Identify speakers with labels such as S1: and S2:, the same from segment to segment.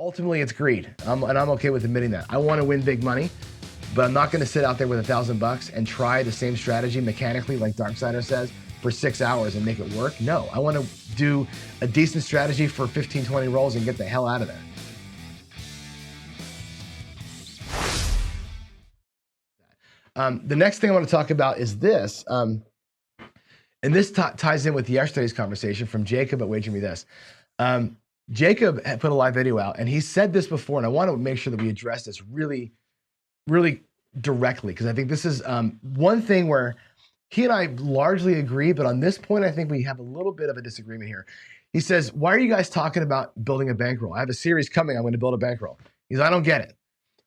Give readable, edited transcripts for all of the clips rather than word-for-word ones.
S1: Ultimately, it's greed, and I'm okay with admitting that. I want to win big money, but I'm not going to sit out there with $1,000 and try the same strategy mechanically, like Darksider says, for 6 hours and make it work. No, I want to do a decent strategy for 15, 20 rolls and get the hell out of there. The next thing I want to talk about is this, and this ties in with yesterday's conversation from Jacob at Wager Me This. Jacob had put a live video out, and he said this before, and I want to make sure that we address this really, really directly, because I think this is one thing where he and I largely agree, but on this point, I think we have a little bit of a disagreement here. He says, why are you guys talking about building a bankroll? I have a series coming. I'm going to build a bankroll. He says, I don't get it.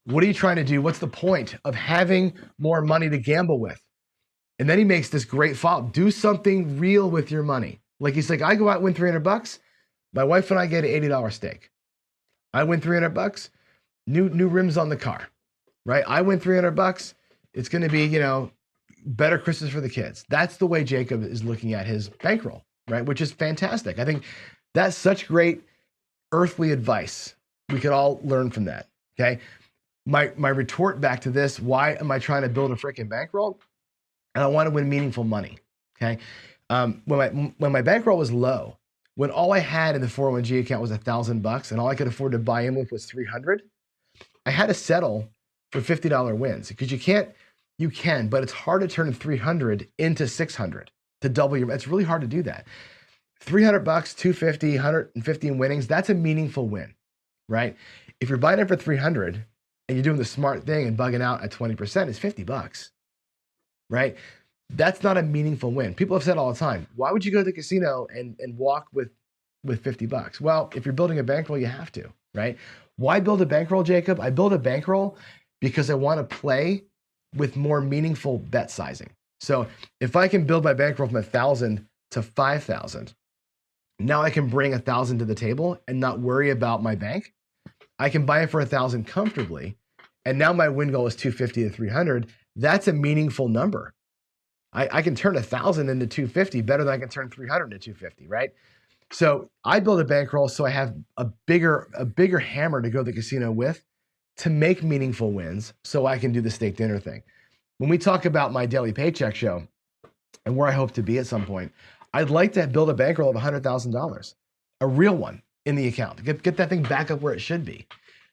S1: What are you trying to do? What's the point of having more money to gamble with? And then he makes this great follow-up. Do something real with your money. Like he's like, I go out and win $300. My wife and I get an $80 steak. I win $300. New rims on the car, right? I win $300. It's going to be, better Christmas for the kids. That's the way Jacob is looking at his bankroll, right? Which is fantastic. I think that's such great earthly advice. We could all learn from that. Okay. My retort back to this: why am I trying to build a freaking bankroll? And I want to win meaningful money. Okay. When my bankroll was low, when all I had in the 401g account was $1,000 and all I could afford to buy in with was $300, I had to settle for $50 wins, because you can, but it's hard to turn 300 into 600 to double your, it's really hard to do that. $300, 250, 150 in winnings, that's a meaningful win, right? If you're buying it for 300 and you're doing the smart thing and bugging out at 20%, it's $50, right? That's not a meaningful win. People have said all the time, why would you go to the casino and walk with $50? Well, if you're building a bankroll, you have to, right? Why build a bankroll, Jacob? I build a bankroll because I want to play with more meaningful bet sizing. So if I can build my bankroll from 1,000 to 5,000, now I can bring 1,000 to the table and not worry about my bank. I can buy it for 1,000 comfortably. And now my win goal is 250 to 300. That's a meaningful number. I can turn 1,000 into 250 better than I can turn 300 into 250, right? So I build a bankroll so I have a bigger hammer to go to the casino with to make meaningful wins, so I can do the steak dinner thing. When we talk about my daily paycheck show and where I hope to be at some point, I'd like to build a bankroll of $100,000, a real one in the account, get that thing back up where it should be,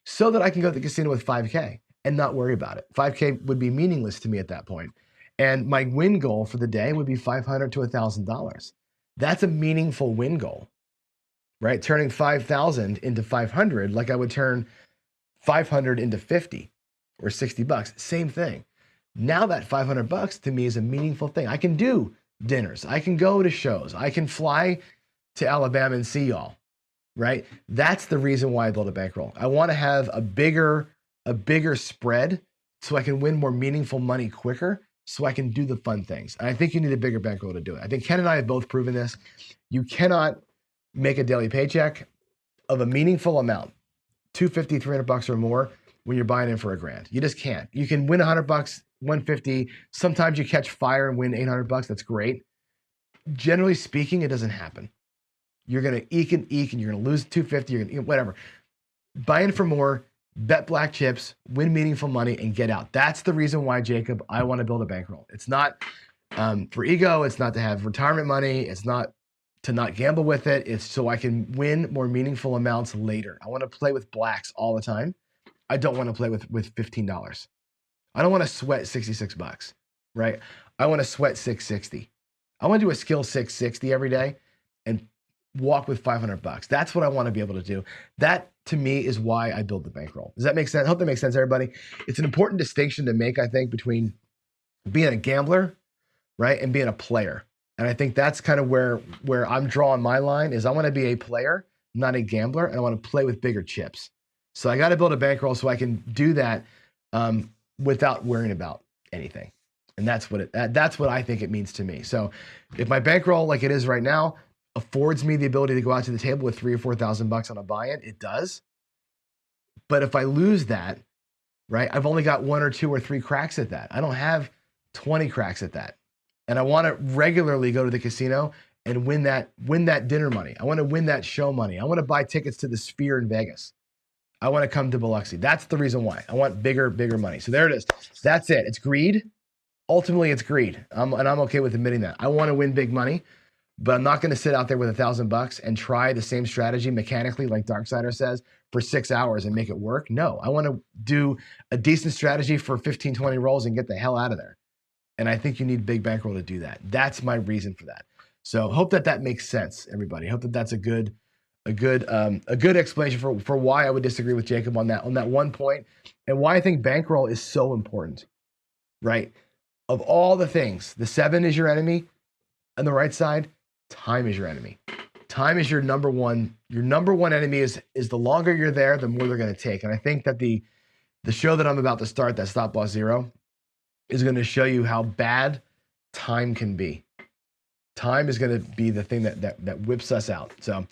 S1: so that I can go to the casino with 5K and not worry about it. 5K would be meaningless to me at that point. And my win goal for the day would be $500 to $1,000. That's a meaningful win goal, right? Turning 5,000 into 500, like I would turn 500 into 50 or $60. Same thing. Now that $500 to me is a meaningful thing. I can do dinners. I can go to shows. I can fly to Alabama and see y'all, right? That's the reason why I built a bankroll. I want to have a bigger spread so I can win more meaningful money quicker, so I can do the fun things. And I think you need a bigger bankroll to do it. I think Ken and I have both proven this. You cannot make a daily paycheck of a meaningful amount, $250, $300 or more, when you're buying in for $1,000. You just can't. You can win $100, $150. Sometimes you catch fire and win $800. That's great. Generally speaking, it doesn't happen. You're going to eke and you're going to lose $250. You're going to whatever. Buy in for more. Bet black chips, win meaningful money, and get out. That's the reason why, Jacob, I want to build a bankroll. It's not for ego. It's not to have retirement money. It's not to not gamble with it. It's so I can win more meaningful amounts later. I want to play with blacks all the time. I don't want to play with $15. I don't want to sweat $66, right? I want to sweat $660. I want to do a skill $660 every day and walk with $500. That's what I want to be able to do. That, to me, is why I build the bankroll. Does that make sense? I hope that makes sense, everybody. It's an important distinction to make, I think, between being a gambler, right, and being a player. And I think that's kind of where I'm drawing my line is I want to be a player, not a gambler, and I want to play with bigger chips. So I got to build a bankroll so I can do that without worrying about anything. And that's what I think it means to me. So if my bankroll, like it is right now, affords me the ability to go out to the table with $3,000 or $4,000 on a buy-in, it does. But if I lose that, right, I've only got 1 or 2 or 3 cracks at that. I don't have 20 cracks at that. And I want to regularly go to the casino and win that dinner money. I want to win that show money. I want to buy tickets to the Sphere in Vegas. I want to come to Biloxi. That's the reason why. I want bigger money. So there it is. That's it. It's greed. Ultimately, it's greed. And I'm okay with admitting that. I want to win big money, but I'm not going to sit out there with $1,000 and try the same strategy mechanically, like Darksider says, for 6 hours and make it work. No, I want to do a decent strategy for 15, 20 rolls and get the hell out of there. And I think you need big bankroll to do that. That's my reason for that. So hope that makes sense, everybody. Hope that's a good explanation for why I would disagree with Jacob on that one point, and why I think bankroll is so important, right? Of all the things, the 7 is your enemy. On the right side, time is your enemy. Time is your number one. Your number one enemy is the longer you're there, the more they're going to take. And I think that the show that I'm about to start, that Stop Loss Zero, is going to show you how bad time can be. Time is going to be the thing that whips us out. So